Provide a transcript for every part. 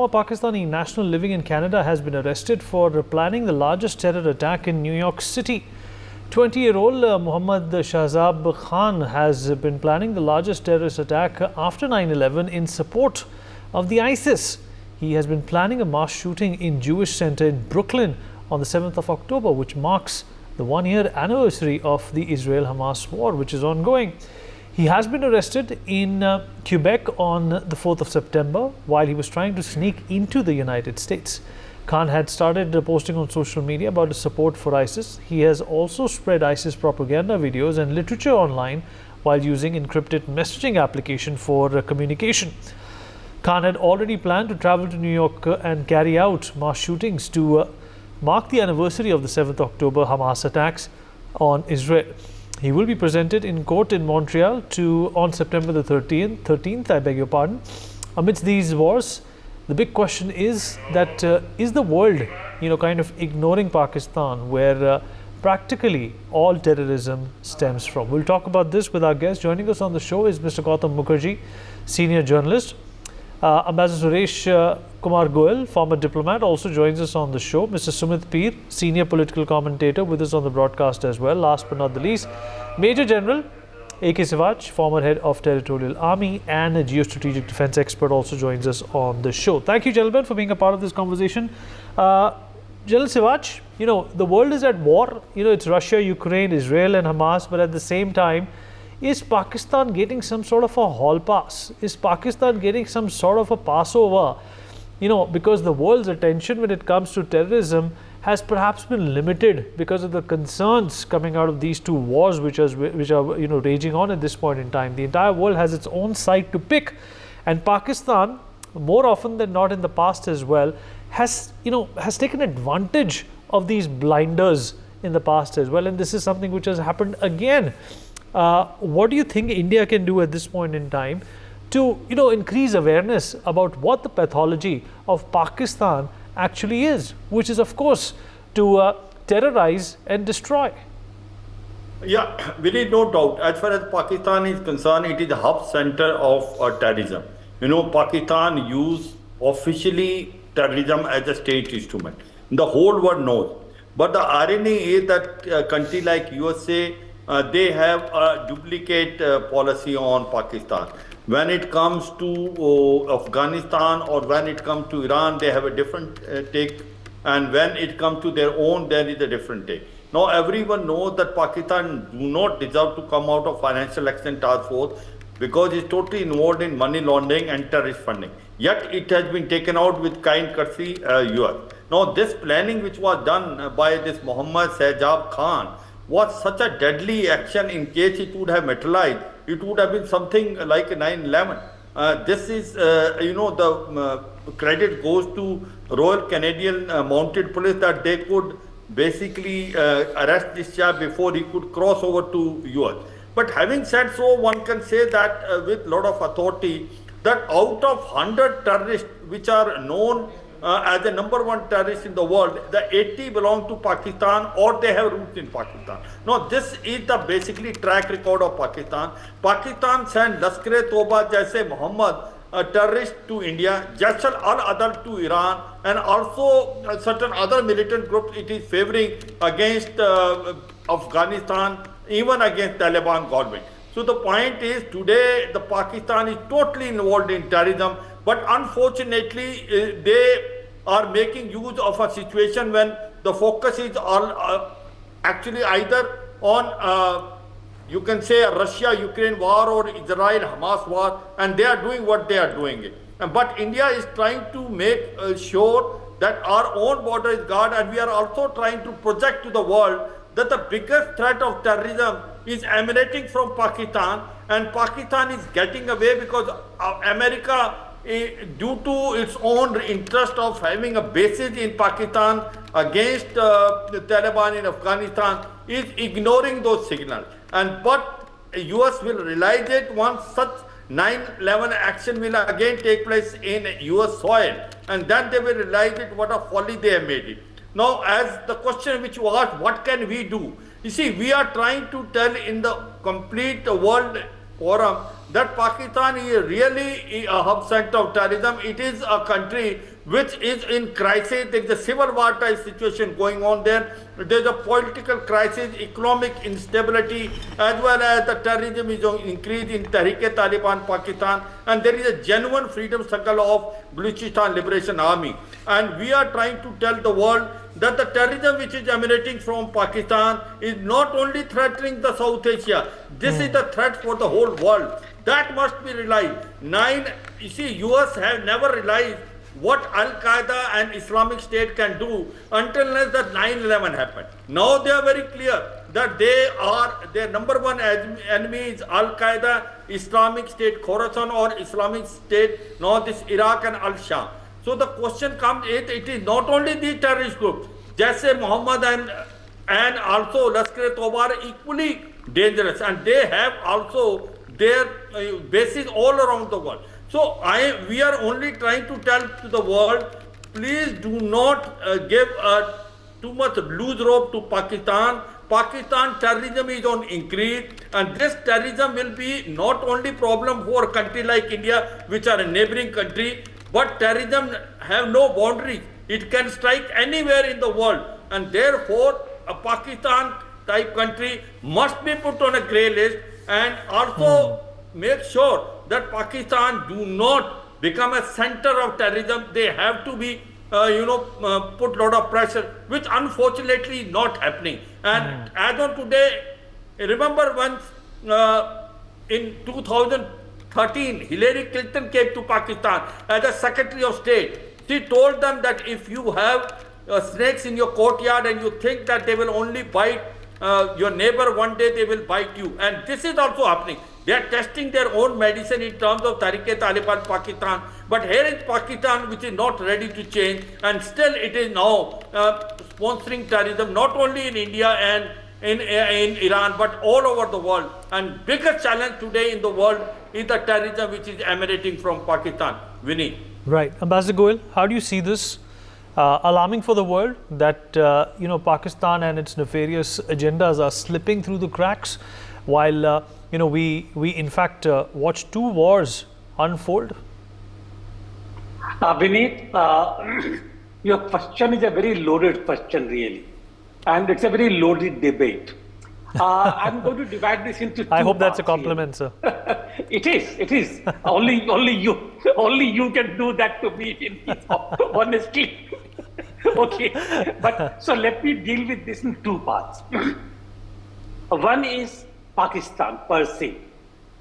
A Pakistani national living in Canada has been arrested for planning the largest terror attack in New York City. 20-year-old Muhammad Shahzeb Khan has been planning the largest terrorist attack after 9/11 in support of the ISIS. He has been planning a mass shooting in Jewish Center in Brooklyn on the 7th of October, which marks the one-year anniversary of the Israel-Hamas war, which is ongoing. He has been arrested in Quebec on the 4th of September while he was trying to sneak into the United States. Khan had started posting on social media about his support for ISIS. He has also spread ISIS propaganda videos and literature online while using encrypted messaging application for communication. Khan had already planned to travel to New York and carry out mass shootings to mark the anniversary of the 7th October Hamas attacks on Israel. He will be presented in court in Montreal on September the 13th, I beg your pardon. Amidst these wars, the big question is that is the world, kind of ignoring Pakistan, where practically all terrorism stems from. We'll talk about this with our guest. Joining us on the show is Mr. Gautam Mukherjee, senior journalist. Ambassador Suresh Kumar Goel, former diplomat, also joins us on the show. Mr. Sumit Peer, senior political commentator, with us on the broadcast as well. Last but not the least, Major General A.K. Sivach, former head of Territorial Army and a geostrategic defense expert, also joins us on the show. Thank you, gentlemen, for being a part of this conversation. General Sivach, the world is at war. It's Russia, Ukraine, Israel and Hamas, but at the same time, is Pakistan getting some sort of a hall pass? Is Pakistan getting some sort of a passover? Because the world's attention when it comes to terrorism has perhaps been limited because of the concerns coming out of these two wars which are raging on at this point in time. The entire world has its own side to pick, and Pakistan, more often than not in the past as well, has taken advantage of these blinders in the past as well, and this is something which has happened again. What do you think India can do at this point in time to increase awareness about what the pathology of Pakistan actually is, which is of course to terrorize and destroy? Yeah, really no doubt. As far as Pakistan is concerned, it is the hub center of terrorism. Pakistan use officially terrorism as a state instrument. The whole world knows. But the irony is that a country like USA, they have a duplicate policy on Pakistan. When it comes to Afghanistan or when it comes to Iran, they have a different take. And when it comes to their own, there is a different take. Now, everyone knows that Pakistan do not deserve to come out of Financial Action Task Force because it's totally involved in money laundering and terrorist funding. Yet, it has been taken out with kind courtesy US. Now, this planning which was done by this Muhammad Shahzeb Khan was such a deadly action. In case it would have materialized, it would have been something like 9/11. This is, the credit goes to Royal Canadian Mounted Police that they could basically arrest this chap before he could cross over to US. But having said so, one can say that with a lot of authority that out of 100 terrorists which are known as the number one terrorist in the world, the 80 belong to Pakistan or they have roots in Pakistan. Now, this is the basically track record of Pakistan. Pakistan sent Lashkar-e-Toba jaise Muhammad, a terrorist, to India, Jaish al-Adl to Iran, and also certain other militant groups it is favoring against Afghanistan, even against Taliban government. So the point is, today the Pakistan is totally involved in terrorism, but unfortunately they are making use of a situation when the focus is all actually either on you can say Russia-Ukraine war or Israel-Hamas war, and they are doing what they are doing it. But India is trying to make sure that our own border is guarded, and we are also trying to project to the world that the biggest threat of terrorism is emanating from Pakistan, and Pakistan is getting away because America, due to its own interest of having a basis in Pakistan against the Taliban in Afghanistan, is ignoring those signals. But US will realize it once such 9/11 action will again take place in US soil, and then they will realize it what a folly they have made it. Now, as the question which you asked, what can we do? You see, we are trying to tell in the complete world forum that Pakistan is really a hub center of terrorism. It is a country which is in crisis. There is a civil war type situation going on there. There is a political crisis, economic instability, as well as the terrorism is increased in Tehrik-e-Taliban Pakistan, and there is a genuine freedom struggle of Baluchistan Liberation Army. And we are trying to tell the world that the terrorism which is emanating from Pakistan is not only threatening the South Asia, this is a threat for the whole world. That must be realized. You see, US have never realized what Al-Qaeda and Islamic State can do until the 9/11 happened. Now they are very clear that their number one enemy is Al-Qaeda, Islamic State Khorasan or Islamic State, now this Iraq and Al-Sham. So the question comes, it is not only these terrorist groups, Jaise Muhammad and also Lashkar-e-Toba are equally dangerous, and they have also their bases all around the world. So we are only trying to tell to the world, please do not give too much loose rope to Pakistan. Pakistan terrorism is on increase, and this terrorism will be not only problem for a country like India, which are a neighboring country, but terrorism have no boundaries. It can strike anywhere in the world, and therefore a Pakistan type country must be put on a grey list, and also make sure that Pakistan do not become a center of terrorism. They have to be put a lot of pressure, which unfortunately is not happening. And as on today, remember once in 2013, Hillary Clinton came to Pakistan as a Secretary of State. She told them that if you have snakes in your courtyard and you think that they will only bite your neighbor, one day they will bite you. And this is also happening. They are testing their own medicine in terms of Tehrik-e-Taliban Pakistan. But here is Pakistan, which is not ready to change, and still it is now sponsoring terrorism, not only in India and in Iran, but all over the world. And biggest challenge today in the world is the terrorism which is emanating from Pakistan. Vinny. Right. Ambassador Goel, how do you see this? Alarming for the world that Pakistan and its nefarious agendas are slipping through the cracks, while we in fact watch two wars unfold. Vineet, your question is a very loaded question, really, and it's a very loaded debate. I'm going to divide this into two I hope that's a parts compliment, here. sir. It is. only you can do that to me, Vineet, honestly. Okay, but so let me deal with this in two parts. One is Pakistan per se.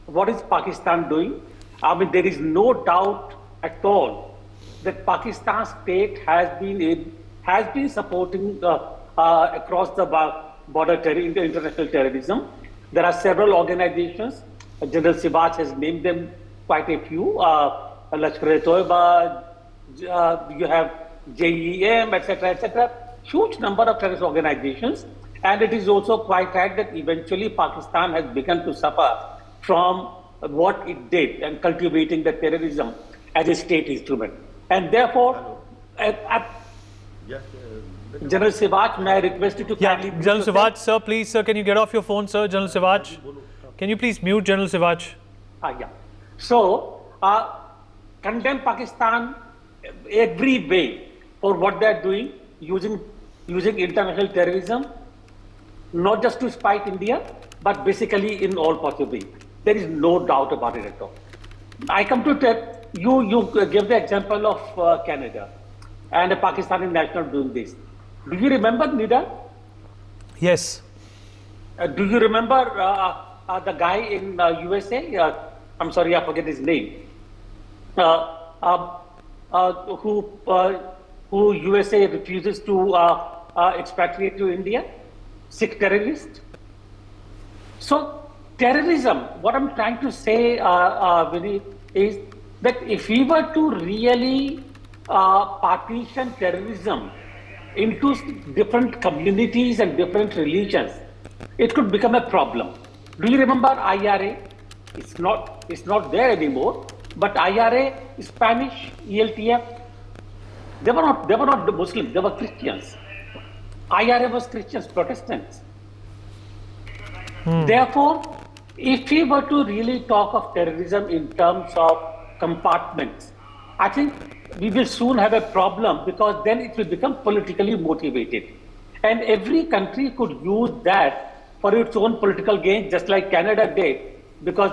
What is Pakistan doing? I mean, there is no doubt at all that Pakistan state has been supporting across the border international terrorism. There are several organizations. General Sibach has named them quite a few. Lashkar-e-Toba, you have JEM, etc. Huge number of terrorist organizations. And it is also quite right that eventually Pakistan has begun to suffer from what it did and cultivating the terrorism as a state instrument. And therefore, General Sibach, may I request you to kindly... General Sibach, sir, please, sir, can you get off your phone, sir? General Sibach, can you please mute General Sibach? Yeah. So, condemn Pakistan every way for what they are doing, using international terrorism, not just to spite India, but basically in all possible. There is no doubt about it at all. I come to tell you give the example of Canada and a Pakistani national doing this. Do you remember Nida? Yes. Do you remember the guy in USA? I'm sorry, I forget his name. Who USA refuses to expatriate to India? Sikh terrorist. So terrorism, what I'm trying to say, Vinny, is that if we were to really partition terrorism into different communities and different religions, it could become a problem. Do you remember IRA? It's not there anymore. But IRA, Spanish, ELTF, they were not the Muslims, they were Christians. IRA was Christians, Protestants. Therefore, If we were to really talk of terrorism in terms of compartments, I think we will soon have a problem because then it will become politically motivated. And every country could use that for its own political gain, just like Canada did, because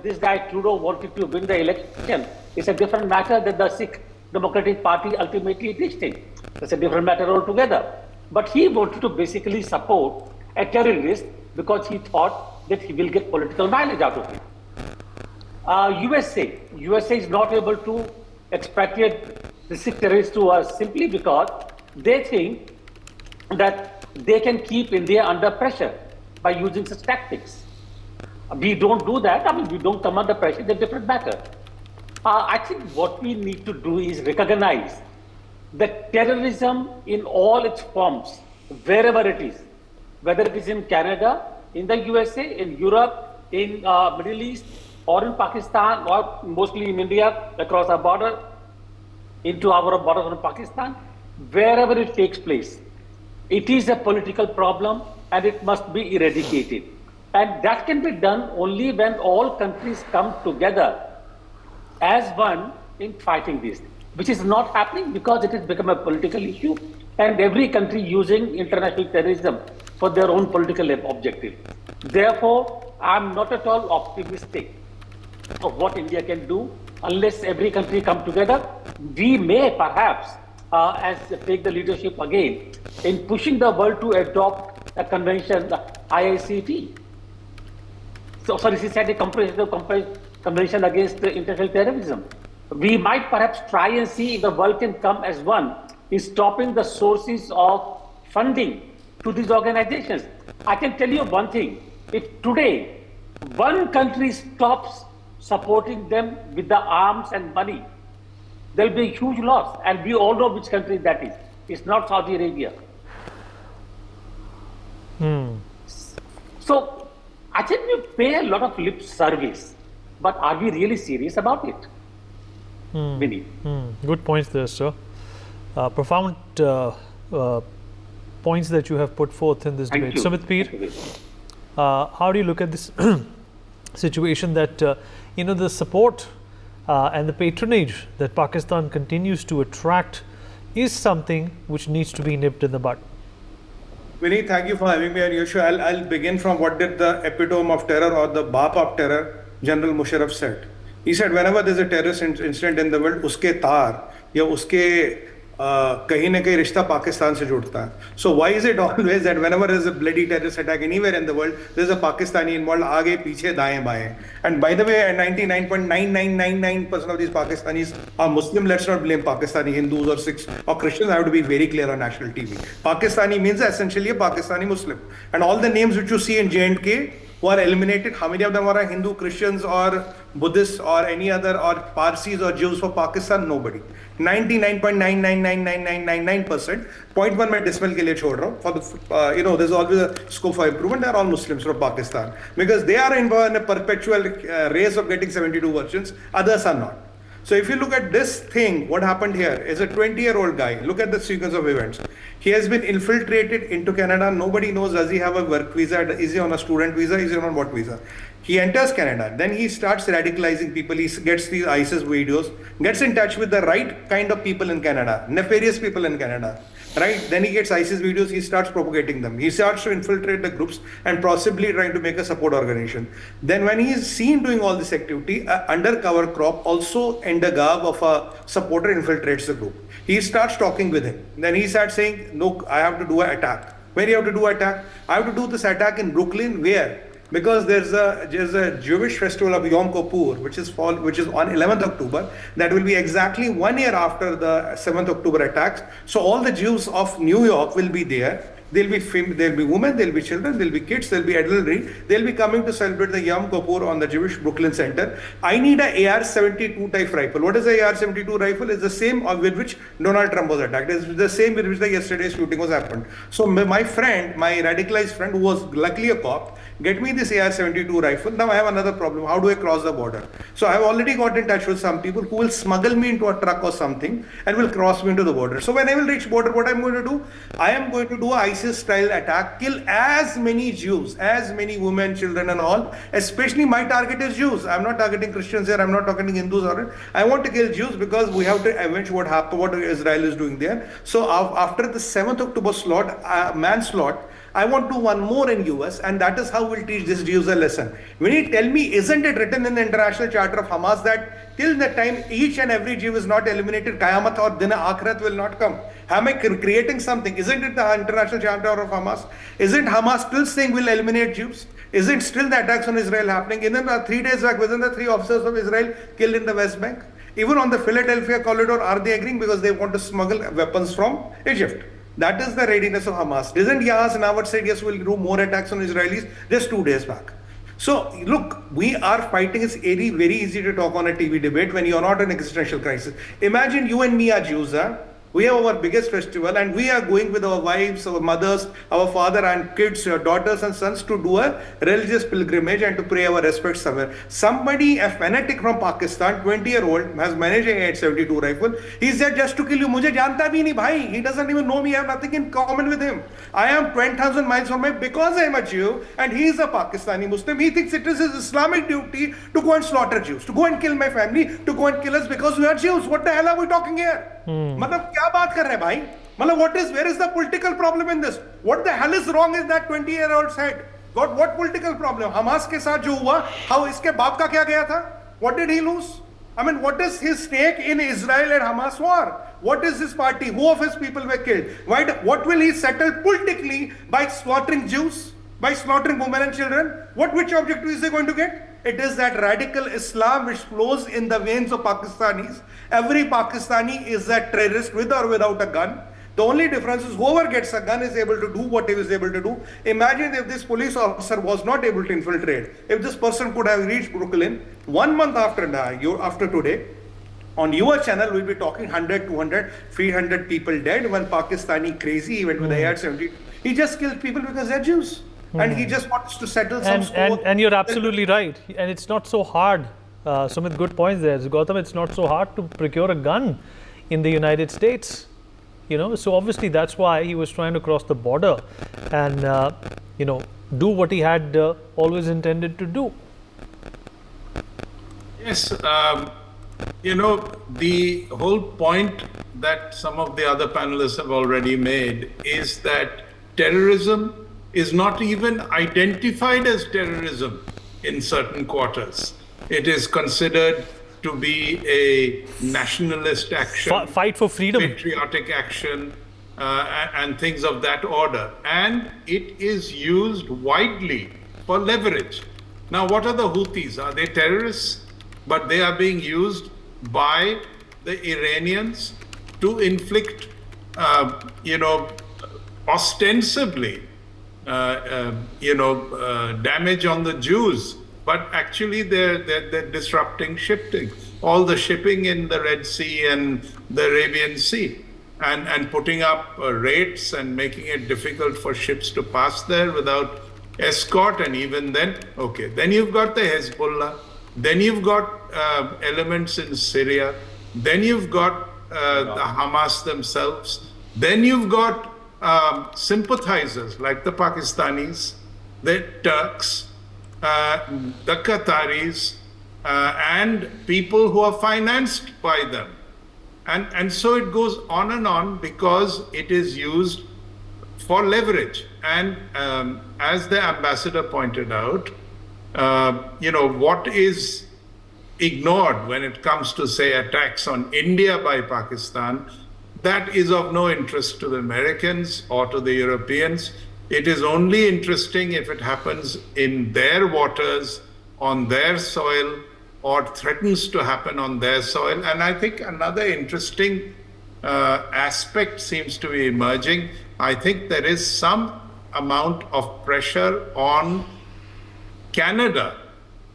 this guy Trudeau wanted to win the election. It's a different matter that the Sikh Democratic Party ultimately reached in. That's a different matter altogether. But he wanted to basically support a terrorist because he thought that he will get political mileage out of it. USA is not able to expatriate the Sikh terrorists to us simply because they think that they can keep India under pressure by using such tactics. We don't do that. I mean, we don't come under pressure. It's a different matter. I think what we need to do is recognize that terrorism in all its forms, wherever it is, whether it is in Canada, in the USA, in Europe, in Middle East, or in Pakistan, or mostly in India, across our border, into our border from Pakistan, wherever it takes place, it is a political problem and it must be eradicated. And that can be done only when all countries come together as one in fighting this, which is not happening because it has become a political issue and every country using international terrorism for their own political objective. Therefore, I'm not at all optimistic of what India can do unless every country come together. We may perhaps take the leadership again in pushing the world to adopt a convention, the IICT. So, sorry, she said a comprehensive convention against international terrorism. We might perhaps try and see if the world can come as one in stopping the sources of funding to these organizations. I can tell you one thing, if today one country stops supporting them with the arms and money, there will be a huge loss. And we all know which country that is. It's not Saudi Arabia. So I think we pay a lot of lip service, but are we really serious about it? Vinny? Good points there, sir. Profound points that you have put forth in this debate. Sumit Peer, how do you look at this situation that the support and the patronage that Pakistan continues to attract is something which needs to be nipped in the bud? Vinny, thank you for having me on your show. I'll begin from what did the epitome of terror or the Bap of terror, General Musharraf said. He said, whenever there's a terrorist incident in the world, uske taar ya uske kahin na kahin rishta Pakistan se judta hai. So why is it always that whenever there's a bloody terrorist attack anywhere in the world, there's a Pakistani involved, aage, piche, daएं, baएं. And by the way, 99.9999% of these Pakistanis are Muslim. Let's not blame Pakistani Hindus or Sikhs or Christians. I have to be very clear on national TV. Pakistani means essentially a Pakistani Muslim. And all the names which you see in J&K who are eliminated, how many of them are Hindu, Christians or Buddhists or any other or Parsis or Jews for Pakistan? Nobody. 99.999999%. 0.1 मैं decimal के लिए छोड़ रहा हूँ. For the there's always a scope for improvement. They're all Muslims from Pakistan because they are involved in a perpetual race of getting 72 versions. Others are not. So if you look at this thing, what happened here is a 20-year-old guy. Look at the sequence of events. He has been infiltrated into Canada. Nobody knows, does he have a work visa? Is he on a student visa? Is he on what visa? He enters Canada. Then he starts radicalizing people. He gets these ISIS videos, gets in touch with the right kind of people in Canada, nefarious people in Canada. Right? Then he gets ISIS videos, he starts propagating them. He starts to infiltrate the groups and possibly trying to make a support organization. Then when he is seen doing all this activity, an undercover crop also in the garb of a supporter infiltrates the group. He starts talking with him. Then he starts saying, no, I have to do an attack. Where do you have to do an attack? I have to do this attack in Brooklyn. Where? Because there's a Jewish festival of Yom Kippur, which is on 11th October. That will be exactly 1 year after the 7th October attacks. So all the Jews of New York will be there. There'll be women, there'll be children, there'll be kids, there'll be elderly. They'll be coming to celebrate the Yom Kippur on the Jewish Brooklyn Center. I need a AR-72 type rifle. What is the AR-72 rifle? It's the same with which Donald Trump was attacked. It's the same with which the yesterday's shooting was happened. So my friend, my radicalized friend, who was luckily a cop, get me this AR-72 rifle. Now I have another problem. How do I cross the border? So I have already got in touch with some people who will smuggle me into a truck or something and will cross me into the border. So when I will reach border, what I'm going to do? I am going to do a ISIS-style attack, kill as many Jews, as many women, children and all. Especially my target is Jews. I'm not targeting Christians here, I'm not targeting Hindus. I want to kill Jews because we have to avenge what Israel is doing there. So after the 7th October manslaughter, I want to do one more in US, and that is how we'll teach these Jews a lesson. When you tell me, isn't it written in the International Charter of Hamas that till the time each and every Jew is not eliminated, Qayamat or Din Akhirat will not come? Am I creating something? Isn't it the International Charter of Hamas? Isn't Hamas still saying we'll eliminate Jews? Isn't still the attacks on Israel happening? Isn't 3 days back, within the 3 officers of Israel killed in the West Bank? Even on the Philadelphia corridor, are they agreeing because they want to smuggle weapons from Egypt? That is the readiness of Hamas. Isn't Yahya Sinawat said, yes, we'll do more attacks on Israelis just 2 days back? So, look, we are fighting. It's very, very easy to talk on a TV debate when you're not in an existential crisis. Imagine you and me are Jews, huh? We have our biggest festival and we are going with our wives, our mothers, our father and kids, our daughters and sons to do a religious pilgrimage and to pay our respects somewhere. Somebody, a fanatic from Pakistan, 20-year-old, has managed an 872 rifle. He's there just to kill you. Mujhe janta bhi nahi bhai. He doesn't even know me. I have nothing in common with him. I am 20,000 miles from him because I am a Jew and he is a Pakistani Muslim. He thinks it is his Islamic duty to go and slaughter Jews, to go and kill my family, to go and kill us because we are Jews. What the hell are we talking here? मतलब क्या बात कर रहे हैं भाई? मतलब where is the political problem in this? What the hell is wrong in that 20-year-old said? What political problem? Hamas के साथ जो हुआ, how इसके बाप का क्या गया था? What did he lose? I mean, what is his stake in Israel and Hamas war? What is his party? Who of his people were killed? What will he settle politically by slaughtering Jews? By slaughtering women and children? Which objective is he going to get? It is that radical Islam which flows in the veins of Pakistanis. Every Pakistani is a terrorist with or without a gun. The only difference is whoever gets a gun is able to do what he was able to do. Imagine if this police officer was not able to infiltrate. If this person could have reached Brooklyn 1 month after today, on your channel we'll be talking 100, 200, 300 people dead. One Pakistani crazy, he went with the AR-70. He just killed people because they're Jews. And he just wants to settle some score. And you're absolutely right. And it's not so hard. Sumit, good points there. Gautam, it's not so hard to procure a gun in the United States. So obviously that's why he was trying to cross the border and, do what he had always intended to do. Yes. The whole point that some of the other panelists have already made is that terrorism is not even identified as terrorism in certain quarters. It is considered to be a nationalist action, fight for freedom, patriotic action, and things of that order. And it is used widely for leverage. Now, what are the Houthis? Are they terrorists? But they are being used by the Iranians to inflict, ostensibly, damage on the Jews, but actually they're disrupting shipping, all the shipping in the Red Sea and the Arabian Sea, and putting up rates and making it difficult for ships to pass there without escort. And even then, then you've got the Hezbollah, then you've got elements in Syria, then you've got the Hamas themselves, then you've got sympathizers like the Pakistanis, the Turks, the Qataris, and people who are financed by them. And so it goes on because it is used for leverage. And as the ambassador pointed out, what is ignored when it comes to, say, attacks on India by Pakistan, that is of no interest to the Americans or to the Europeans. It is only interesting if it happens in their waters, on their soil, or threatens to happen on their soil. And I think another interesting aspect seems to be emerging. I think there is some amount of pressure on Canada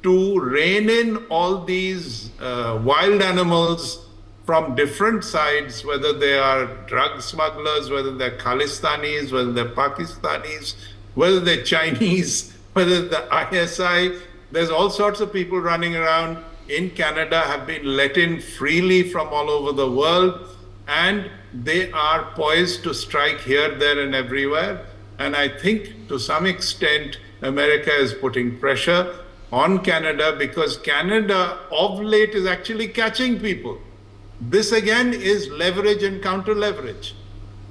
to rein in all these wild animals from different sides, whether they are drug smugglers, whether they're Khalistanis, whether they're Pakistanis, whether they're Chinese, whether the ISI. There's all sorts of people running around in Canada, have been let in freely from all over the world, and they are poised to strike here, there, and everywhere. And I think to some extent, America is putting pressure on Canada because Canada of late is actually catching people. This again is leverage and counter leverage.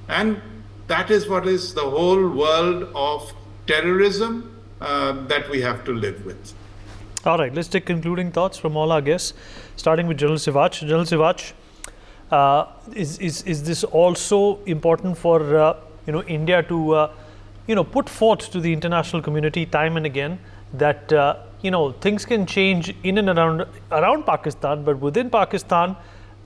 And that is what is the whole world of terrorism that we have to live with. All right, let's take concluding thoughts from all our guests, starting with General Sivach. General Sivach, is this also important for India to put forth to the international community time and again that things can change in and around Pakistan, but within Pakistan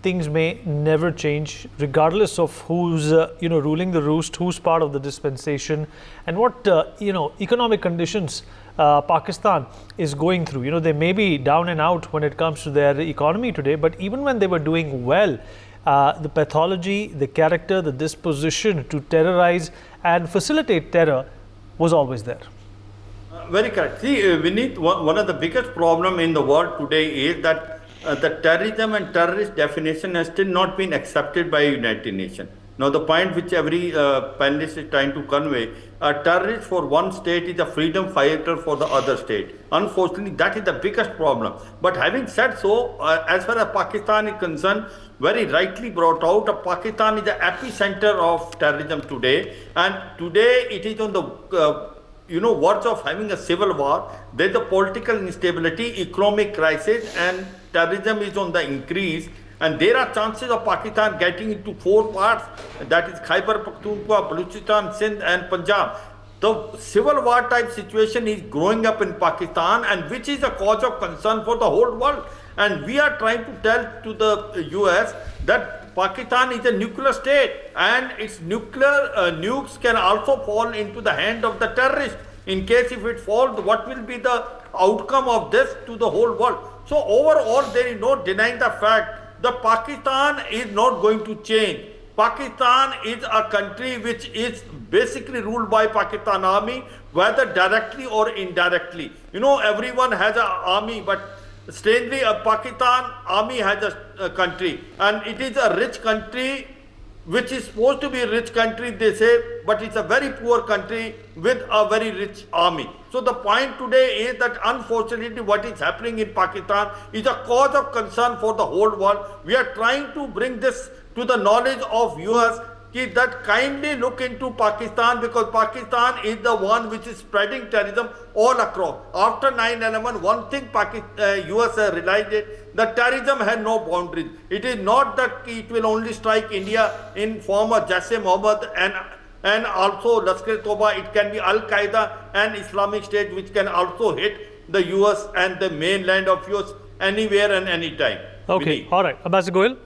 things may never change regardless of who's ruling the roost, who's part of the dispensation, and what economic conditions Pakistan is going through. They may be down and out when it comes to their economy today, but even when they were doing well, the pathology, the character, the disposition to terrorize and facilitate terror was always there. Very correct. See, Vineet, one of the biggest problem in the world today is that the terrorism and terrorist definition has still not been accepted by United Nations. Now, the point which every panelist is trying to convey, a terrorist for one state is a freedom fighter for the other state. Unfortunately, that is the biggest problem. But having said so, as far as Pakistan is concerned, very rightly brought out, Pakistan is the epicenter of terrorism today. And today it is on the verge of having a civil war. There's a political instability, economic crisis, and terrorism is on the increase. And there are chances of Pakistan getting into 4 parts, that is Khyber Pakhtunkhwa, Balochistan, Sindh and Punjab. The civil war type situation is growing up in Pakistan, and which is a cause of concern for the whole world. And we are trying to tell to the US that Pakistan is a nuclear state, and its nuclear nukes can also fall into the hand of the terrorists. In case if it falls, what will be the outcome of this to the whole world? So overall, there is no denying the fact that Pakistan is not going to change. Pakistan is a country which is basically ruled by Pakistan army, whether directly or indirectly. Everyone has an army, but strangely, a Pakistan army has a country, and it is a rich country, which is supposed to be a rich country, they say, but it's a very poor country with a very rich army. So the point today is that unfortunately what is happening in Pakistan is a cause of concern for the whole world. We are trying to bring this to the knowledge of US, that kindly look into Pakistan, because Pakistan is the one which is spreading terrorism all across. After 9/11, one thing US realized it, that terrorism has no boundaries. It is not that it will only strike India in form of Jaish-e-Mohammed and also Lashkar-e-Toba. It can be Al-Qaeda and Islamic State, which can also hit the US and the mainland of US anywhere and anytime. Okay, all right. Ambassador Goyal?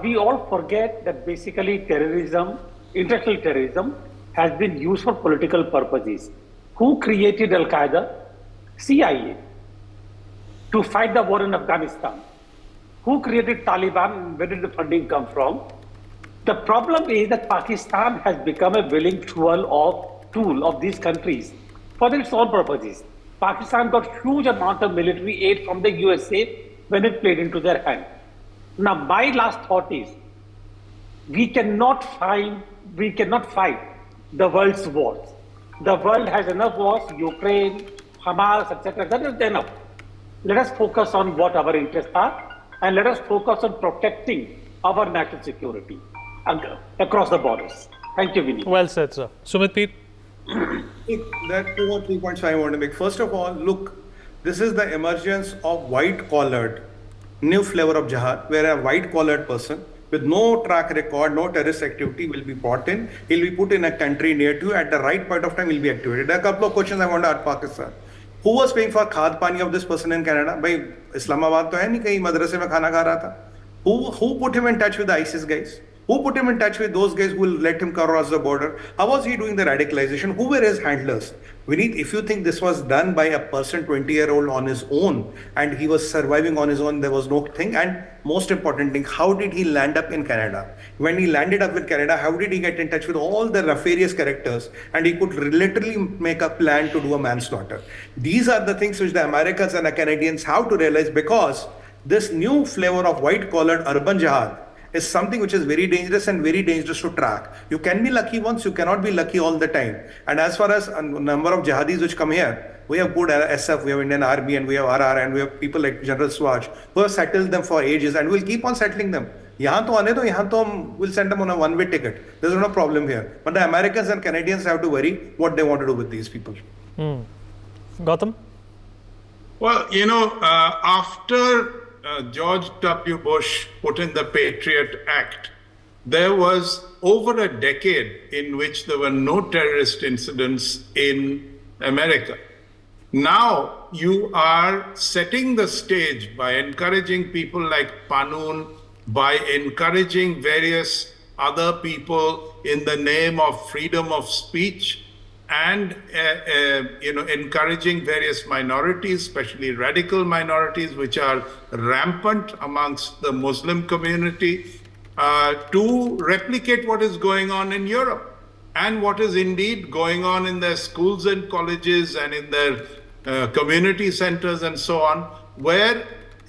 We all forget that basically terrorism, international terrorism, has been used for political purposes. Who created Al-Qaeda? CIA. To fight the war in Afghanistan. Who created Taliban? Where did the funding come from? The problem is that Pakistan has become a willing tool of these countries for its own purposes. Pakistan got huge amount of military aid from the USA when it played into their hand. Now, my last thought is, we cannot fight the world's wars. The world has enough wars, Ukraine, Hamas, etc. That is enough. Let us focus on what our interests are, and let us focus on protecting our national security across the borders. Thank you, Vinny. Well said, sir. Sumit Peet? There are 2 or 3 points I want to make. First of all, look, this is the emergence of white-collared, new flavor of jihad, where a white-collared person with no track record, no terrorist activity will be brought in. He'll be put in a country near to you. At the right point of time, he'll be activated. There are a couple of questions I want to ask Pakistan. Who was paying for khad pani of this person in Canada? By Islamabad to hai nahi, kahin madrase mein khana kha raha tha. Who put him in touch with the ISIS guys? Who put him in touch with those guys who will let him cross the border? How was he doing the radicalization? Who were his handlers? Vineet, if you think this was done by a person 20-year-old on his own and he was surviving on his own, there was no thing. And most important thing, how did he land up in Canada? When he landed up in Canada, how did he get in touch with all the nefarious characters? And he could literally make a plan to do a manslaughter. These are the things which the Americans and the Canadians have to realize, because this new flavor of white-collared urban jihad is something which is very dangerous and very dangerous to track. You can be lucky once, you cannot be lucky all the time. And as far as a number of jihadis which come here, we have good SF, we have Indian Army, and we have RR, and we have people like General Swaj who have settled them for ages, and we'll keep on settling them. We'll send them on a one-way ticket. There's no problem here. But the Americans and Canadians have to worry what they want to do with these people. Gautam? Well, after George W. Bush put in the Patriot Act, there was over a decade in which there were no terrorist incidents in America. Now you are setting the stage by encouraging people like Panun, by encouraging various other people in the name of freedom of speech, and encouraging various minorities, especially radical minorities, which are rampant amongst the Muslim community, to replicate what is going on in Europe and what is indeed going on in their schools and colleges and in their community centers and so on, where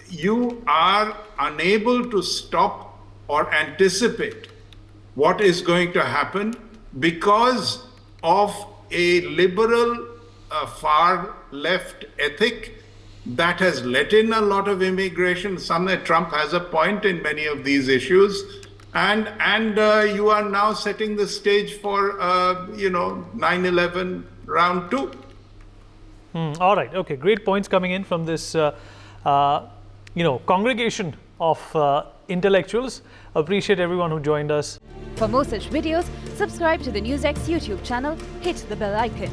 you are unable to stop or anticipate what is going to happen because of a liberal far left ethic that has let in a lot of immigration. Trump has a point in many of these issues, and you are now setting the stage for 9/11 round 2. All right. Okay. Great points coming in from this congregation of intellectuals. Appreciate everyone who joined us. For more such videos, subscribe to the NewsX YouTube channel, hit the bell icon.